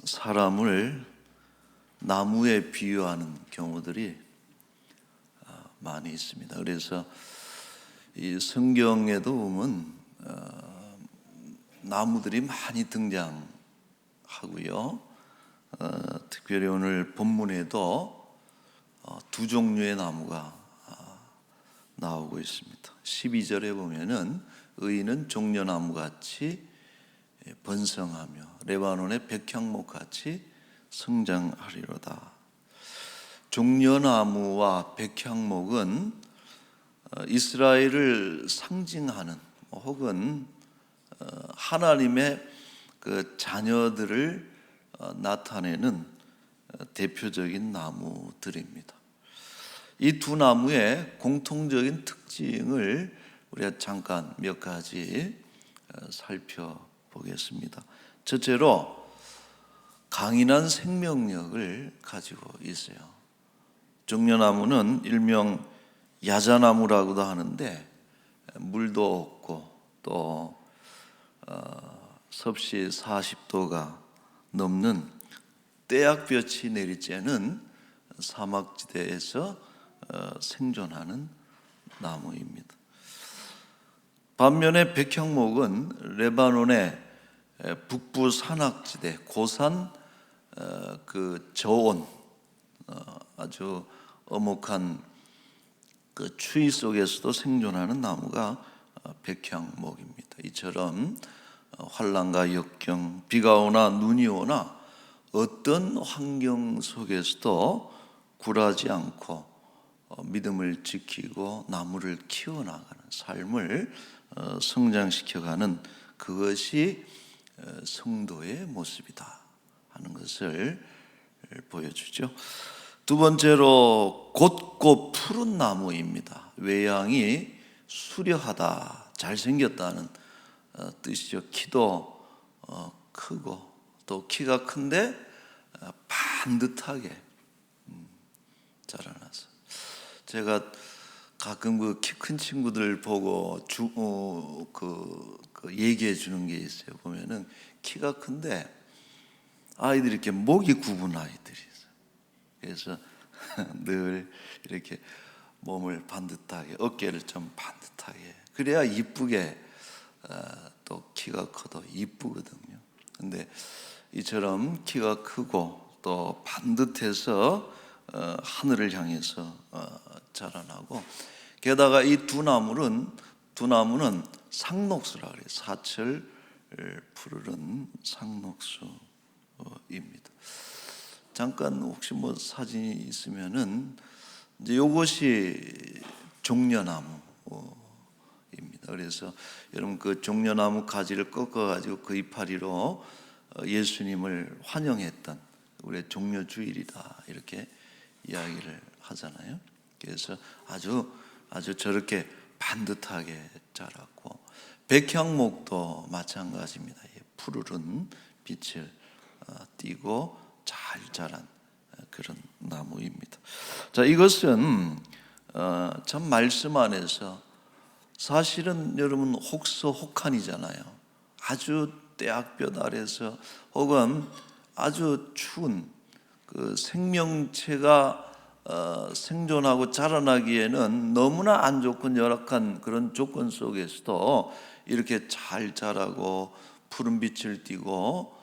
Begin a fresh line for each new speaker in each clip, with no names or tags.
사람을 나무에 비유하는 경우들이 많이 있습니다. 그래서 이 성경에도 보면 나무들이 많이 등장하고요. 특별히 오늘 본문에도 두 종류의 나무가 나오고 있습니다. 12절에 보면은 의인은 종려나무 같이 번성하며 레바논의 백향목 같이 성장하리로다. 종려나무와 백향목은 이스라엘을 상징하는 혹은 하나님의 그 자녀들을 나타내는 대표적인 나무들입니다. 이 두 나무의 공통적인 특징을 우리가 잠깐 몇 가지 살펴보겠습니다. 첫째로 강인한 생명력을 가지고 있어요. 종려나무는 일명 야자나무라고도 하는데 물도 없고 또 섭씨 40도가 넘는 떼약볕이 내리쬐는 사막지대에서 생존하는 나무입니다. 반면에 백향목은 레바논의 북부 산악지대 고산 그 저온 아주 엄혹한 그 추위 속에서도 생존하는 나무가 백향목입니다. 이처럼 환난과 역경, 비가 오나 눈이 오나 어떤 환경 속에서도 굴하지 않고 믿음을 지키고 나무를 키워나가는 삶을 성장시켜가는 그것이 성도의 모습이다 하는 것을 보여주죠. 두 번째로 곧고 푸른 나무입니다. 외양이 수려하다, 잘생겼다는 뜻이죠. 키도 크고 또 키가 큰데 반듯하게 자라나서 제가 가끔 그 키 큰 친구들 보고 얘기해 주는 게 있어요. 보면은 키가 큰데 아이들이 이렇게 목이 굽은 아이들이 있어요. 그래서 늘 이렇게 몸을 반듯하게, 어깨를 좀 반듯하게, 그래야 이쁘게 또 키가 커도 이쁘거든요. 근데 이처럼 키가 크고 또 반듯해서 하늘을 향해서 자라나고, 게다가 이 두 나무는 상록수라 그래요. 사철 푸르른 상록수입니다. 잠깐 혹시 뭐 사진이 있으면은 이제 이것이 종려나무입니다. 그래서 여러분 그 종려나무 가지를 꺾어가지고 그 이파리로 예수님을 환영했던 우리의 종려주일이다 이렇게 이야기를 하잖아요. 그래서 아주 저렇게 반듯하게 자랐고, 백향목도 마찬가지입니다. 푸르른 빛을 띠고 잘 자란 그런 나무입니다. 자, 이것은 참 말씀 안에서 사실은 여러분 혹서혹한이잖아요. 아주 떼약볕 아래서 혹은 아주 추운 그 생명체가 생존하고 자라나기에는 너무나 안 좋고 열악한 그런 조건 속에서도 이렇게 잘 자라고 푸른 빛을 띠고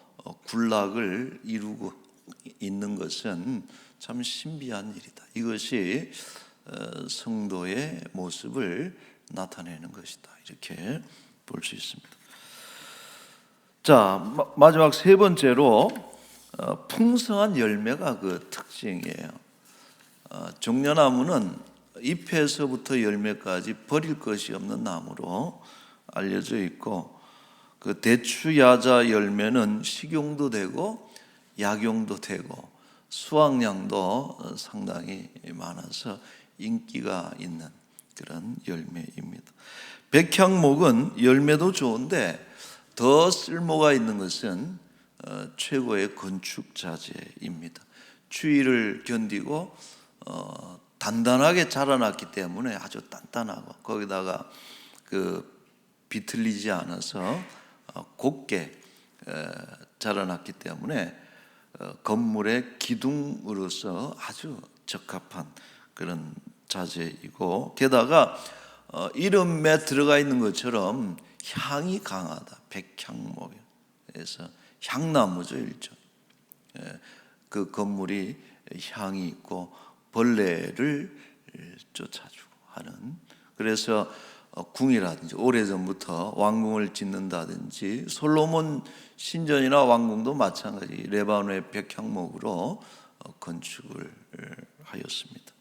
군락을 이루고 있는 것은 참 신비한 일이다. 이것이 성도의 모습을 나타내는 것이다. 이렇게 볼 수 있습니다. 자, 마지막 세 번째로 풍성한 열매가 그 특징이에요. 종려나무는 잎에서부터 열매까지 버릴 것이 없는 나무로 알려져 있고, 그 대추야자 열매는 식용도 되고 약용도 되고 수확량도 상당히 많아서 인기가 있는 그런 열매입니다. 백향목은 열매도 좋은데 더 쓸모가 있는 것은 최고의 건축 자재입니다. 추위를 견디고 단단하게 자라났기 때문에 아주 단단하고 거기다가 그 비틀리지 않아서 곱게 자라났기 때문에 건물의 기둥으로서 아주 적합한 그런 자재이고, 게다가 이름에 들어가 있는 것처럼 향이 강하다. 백향목에서 향나무죠, 일종. 그 건물이 향이 있고 벌레를 쫓아주고 하는, 그래서 궁이라든지 오래전부터 왕궁을 짓는다든지 솔로몬 신전이나 왕궁도 마찬가지 레바논의 백향목으로 건축을 하였습니다.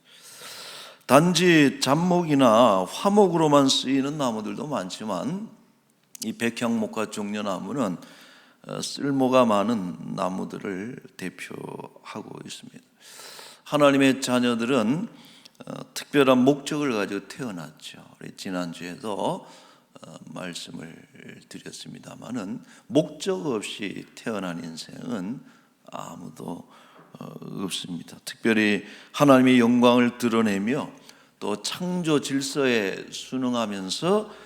단지 잡목이나 화목으로만 쓰이는 나무들도 많지만 이 백향목과 종려나무는 쓸모가 많은 나무들을 대표하고 있습니다. 하나님의 자녀들은 특별한 목적을 가지고 태어났죠. 지난주에도 말씀을 드렸습니다마는 목적 없이 태어난 인생은 아무도 없습니다. 특별히 하나님의 영광을 드러내며 또 창조 질서에 순응하면서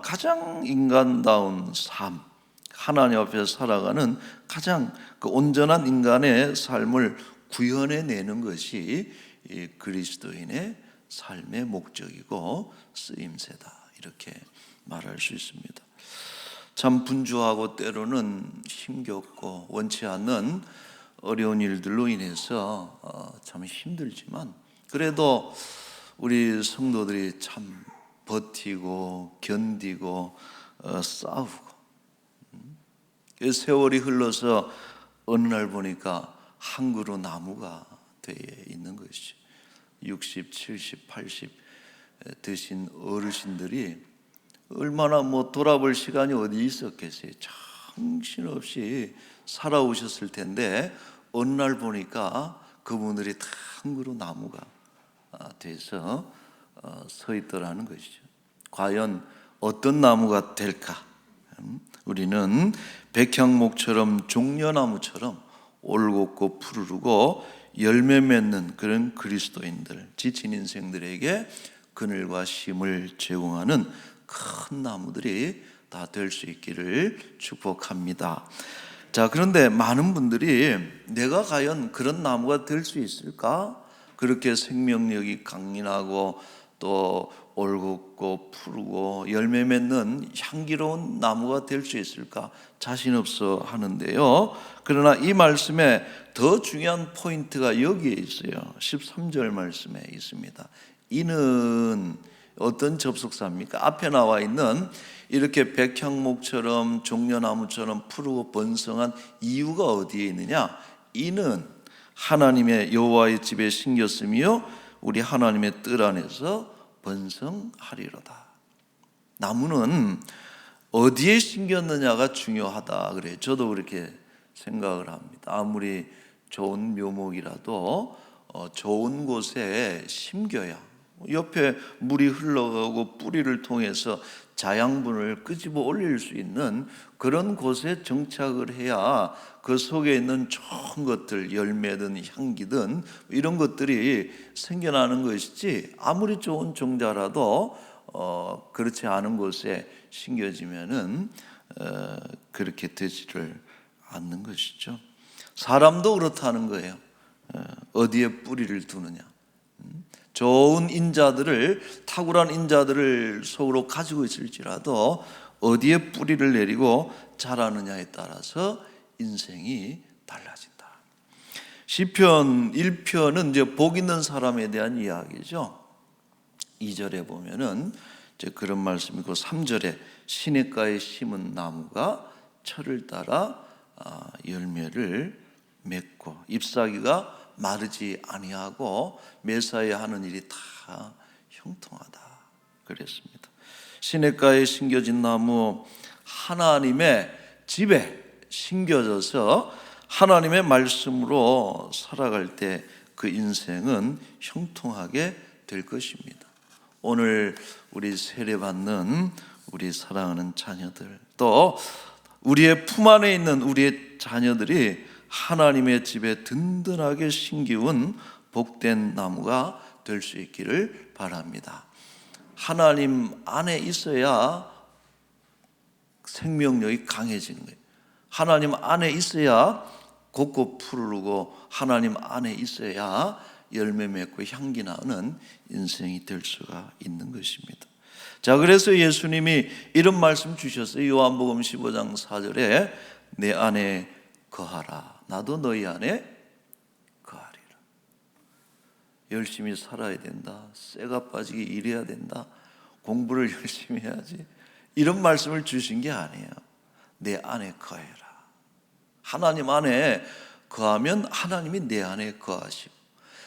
가장 인간다운 삶, 하나님 앞에서 살아가는 가장 그 온전한 인간의 삶을 구현해내는 것이 이 그리스도인의 삶의 목적이고 쓰임새다, 이렇게 말할 수 있습니다. 참 분주하고 때로는 힘겹고 원치 않는 어려운 일들로 인해서 참 힘들지만, 그래도 우리 성도들이 참 버티고 견디고 싸우고, 세월이 흘러서 어느 날 보니까 한 그루 나무가 되어 있는 것이죠. 60, 70, 80 되신 어르신들이 얼마나 돌아볼 시간이 어디 있었겠어요. 정신없이 살아오셨을 텐데 어느 날 보니까 그분들이 다 한 그루 나무가 돼서 서 있더라는 것이죠. 과연 어떤 나무가 될까? 우리는 백향목처럼 종려나무처럼 올곧고 푸르르고 열매 맺는 그런 그리스도인들, 지친 인생들에게 그늘과 쉼을 제공하는 큰 나무들이 다 될 수 있기를 축복합니다. 자, 그런데 많은 분들이 내가 과연 그런 나무가 될 수 있을까? 그렇게 생명력이 강인하고 또 올곧고 푸르고 열매 맺는 향기로운 나무가 될 수 있을까 자신 없어 하는데요. 그러나 이 말씀에 더 중요한 포인트가 여기에 있어요. 13절 말씀에 있습니다. 이는 어떤 접속사입니까? 앞에 나와 있는 이렇게 백향목처럼 종려나무처럼 푸르고 번성한 이유가 어디에 있느냐? 이는 하나님의 여호와의 집에 심겼으며 우리 하나님의 뜰 안에서 번성하리로다. 나무는 어디에 심겼느냐가 중요하다 그래요. 저도 그렇게 생각을 합니다. 아무리 좋은 묘목이라도 좋은 곳에 심겨야, 옆에 물이 흘러가고 뿌리를 통해서 자양분을 끄집어 올릴 수 있는 그런 곳에 정착을 해야 그 속에 있는 좋은 것들, 열매든 향기든 이런 것들이 생겨나는 것이지, 아무리 좋은 종자라도 그렇지 않은 곳에 심겨지면은 그렇게 되지를 않는 것이죠. 사람도 그렇다는 거예요. 어디에 뿌리를 두느냐. 좋은 인자들을, 탁월한 인자들을 속으로 가지고 있을지라도 어디에 뿌리를 내리고 자라느냐에 따라서 인생이 달라진다. 시편 1편은 이제 복 있는 사람에 대한 이야기죠. 2절에 보면은 이제 그런 말씀이고, 3절에 시냇가에 심은 나무가 철을 따라 열매를 맺고 잎사귀가 마르지 아니하고 매사에 하는 일이 다 형통하다 그랬습니다. 시냇가에 심겨진 나무, 하나님의 집에 심겨져서 하나님의 말씀으로 살아갈 때 그 인생은 형통하게 될 것입니다. 오늘 우리 세례받는 우리 사랑하는 자녀들, 또 우리의 품 안에 있는 우리의 자녀들이 하나님의 집에 든든하게 심기운 복된 나무가 될 수 있기를 바랍니다. 하나님 안에 있어야 생명력이 강해지는 거예요. 하나님 안에 있어야 곳곳 푸르고 하나님 안에 있어야 열매 맺고 향기 나는 인생이 될 수가 있는 것입니다. 자, 그래서 예수님이 이런 말씀 주셨어요. 요한복음 15장 4절에 내 안에 거하라. 나도 너희 안에 거하리라. 열심히 살아야 된다. 쇠가 빠지게 일해야 된다. 공부를 열심히 해야지. 이런 말씀을 주신 게 아니에요. 내 안에 거해라. 하나님 안에 거하면 하나님이 내 안에 거하시고,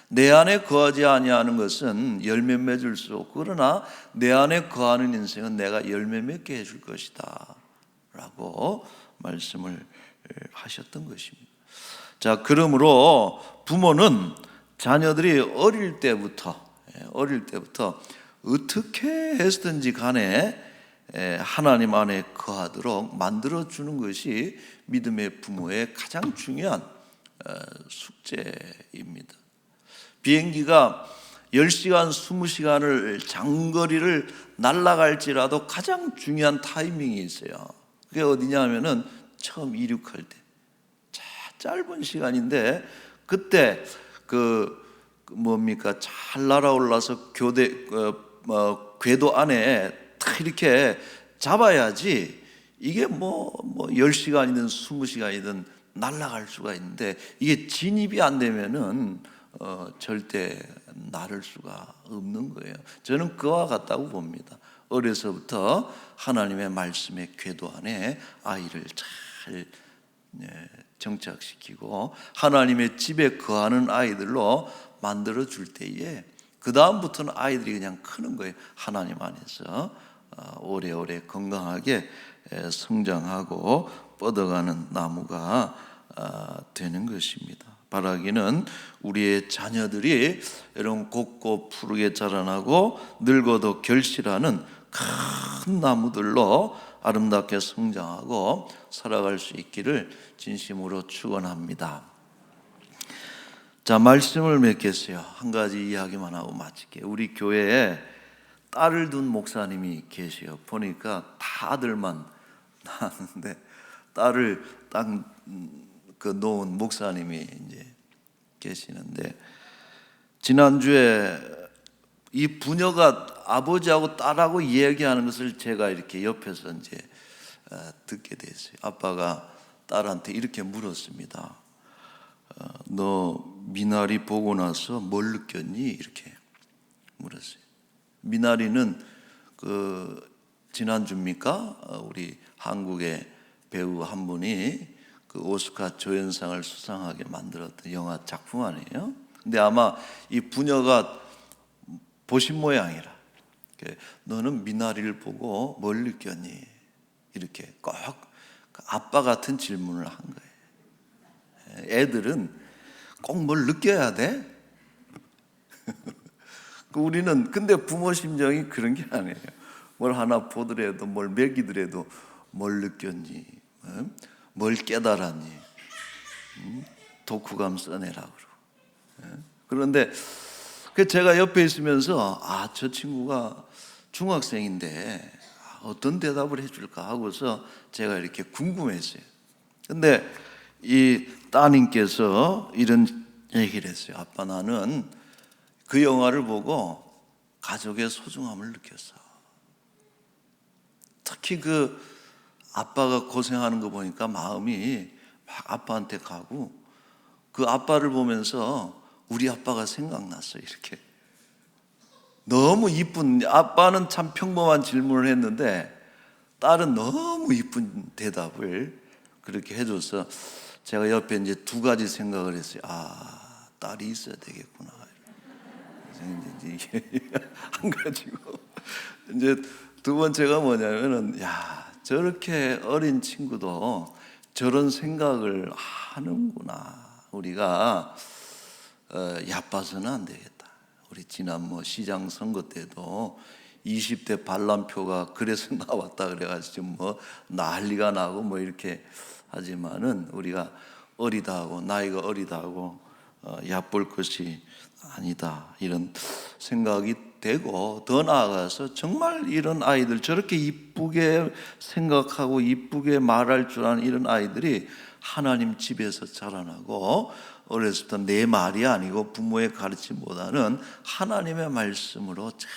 내 안에 거하지 아니하는 것은 열매 맺을 수 없고, 그러나 내 안에 거하는 인생은 내가 열매 맺게 해줄 것이다 라고 말씀을 하셨던 것입니다. 자, 그러므로 부모는 자녀들이 어릴 때부터 어떻게 했든지 간에 하나님 안에 거하도록 만들어주는 것이 믿음의 부모의 가장 중요한 숙제입니다. 비행기가 10시간, 20시간을 장거리를 날아갈지라도 가장 중요한 타이밍이 있어요. 그게 어디냐 하면은 처음 이륙할 때 짧은 시간인데, 그때 잘 날아올라서 궤도 안에 딱 이렇게 잡아야지 이게 10시간이든 20시간이든 날아갈 수가 있는데, 이게 진입이 안 되면은 절대 나를 수가 없는 거예요. 저는 그와 같다고 봅니다. 어려서부터 하나님의 말씀의 궤도 안에 아이를 잘 정착시키고 하나님의 집에 거하는 아이들로 만들어 줄 때에 그 다음부터는 아이들이 그냥 크는 거예요. 하나님 안에서 오래오래 건강하게 성장하고 뻗어가는 나무가 되는 것입니다. 바라기는 우리의 자녀들이 여러분 곳곳 푸르게 자라나고 늙어도 결실하는 큰 나무들로 아름답게 성장하고 살아갈 수 있기를 진심으로 축원합니다. 자, 말씀을 맺겠어요. 한 가지 이야기만 하고 마칠게요. 우리 교회에 딸을 둔 목사님이 계세요. 보니까 다 아들만 낳았는데 딸을 딱 놓은 목사님이 이제 계시는데, 지난주에 이 부녀가 아버지하고 딸하고 얘기하는 것을 제가 이렇게 옆에서 이제 듣게 됐어요. 아빠가 딸한테 이렇게 물었습니다. 너 미나리 보고 나서 뭘 느꼈니? 이렇게 물었어요. 미나리는 지난주입니까? 우리 한국의 배우 한 분이 오스카 조연상을 수상하게 만들었던 영화 작품 아니에요? 근데 아마 이 부녀가 보신 모양이라, 너는 미나리를 보고 뭘 느꼈니? 이렇게 꼭 아빠 같은 질문을 한 거예요. 애들은 꼭 뭘 느껴야 돼? 우리는 근데 부모 심정이 그런 게 아니에요. 뭘 하나 보더라도 뭘 먹이더라도 뭘 느꼈니? 뭘 깨달았니? 독후감 써내라 그러고. 그런데 제가 옆에 있으면서 저 친구가 중학생인데 어떤 대답을 해줄까 하고서 제가 이렇게 궁금했어요. 근데 이 따님께서 이런 얘기를 했어요. 아빠, 나는 그 영화를 보고 가족의 소중함을 느꼈어. 특히 아빠가 고생하는 거 보니까 마음이 막 아빠한테 가고, 그 아빠를 보면서 우리 아빠가 생각났어요. 이렇게 너무 이쁜, 아빠는 참 평범한 질문을 했는데 딸은 너무 이쁜 대답을 그렇게 해줘서 제가 옆에 이제 두 가지 생각을 했어요. 딸이 있어야 되겠구나. 이게 한 가지고, 이제 두 번째가 뭐냐면은, 저렇게 어린 친구도 저런 생각을 하는구나. 우리가 얕봐서는 안 되겠다. 우리 지난 시장 선거 때도 20대 반란표가 그래서 나왔다 그래가지고 난리가 나고 이렇게 하지만은, 우리가 어리다고, 나이가 어리다고 얕볼 것이 아니다, 이런 생각이 되고 더 나아가서 정말 이런 아이들 저렇게 이쁘게 생각하고 이쁘게 말할 줄 아는 이런 아이들이 하나님 집에서 자라나고 어렸을 때 내 말이 아니고 부모의 가르침보다는 하나님의 말씀으로 잘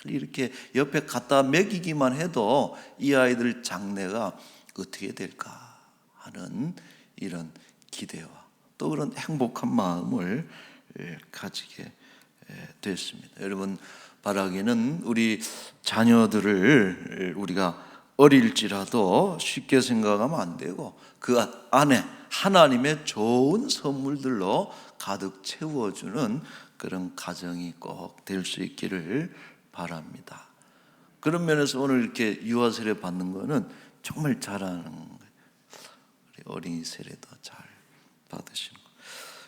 이렇게 옆에 갖다 먹이기만 해도 이 아이들 장래가 어떻게 될까 하는 이런 기대와 또 그런 행복한 마음을 가지게 됐습니다. 여러분, 바라기는 우리 자녀들을 우리가 어릴지라도 쉽게 생각하면 안 되고 그 안에 하나님의 좋은 선물들로 가득 채워주는 그런 가정이 꼭 될 수 있기를 바랍니다. 그런 면에서 오늘 이렇게 유아 세례 받는 거는 정말 잘하는 거예요. 어린이 세례도 잘 받으시는 거.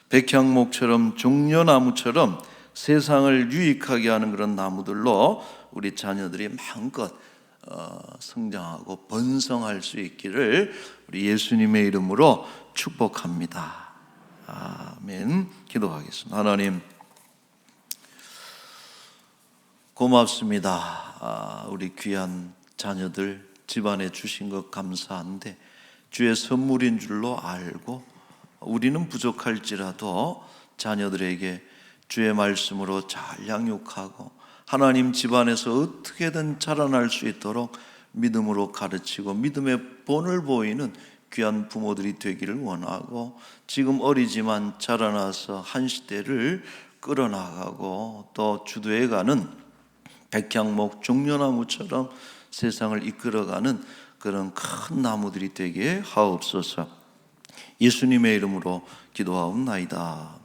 백향목처럼 종려나무처럼 세상을 유익하게 하는 그런 나무들로 우리 자녀들이 마음껏 성장하고 번성할 수 있기를 우리 예수님의 이름으로 축복합니다. 아멘. 기도하겠습니다. 하나님 고맙습니다. 우리 귀한 자녀들 집안에 주신 것 감사한데 주의 선물인 줄로 알고 우리는 부족할지라도 자녀들에게 주의 말씀으로 잘 양육하고 하나님 집안에서 어떻게든 자라날 수 있도록 믿음으로 가르치고 믿음의 본을 보이는 귀한 부모들이 되기를 원하고 지금 어리지만 자라나서 한 시대를 끌어나가고 또 주도해가는 백향목 종려나무처럼 세상을 이끌어가는 그런 큰 나무들이 되게 하옵소서. 예수님의 이름으로 기도하옵나이다.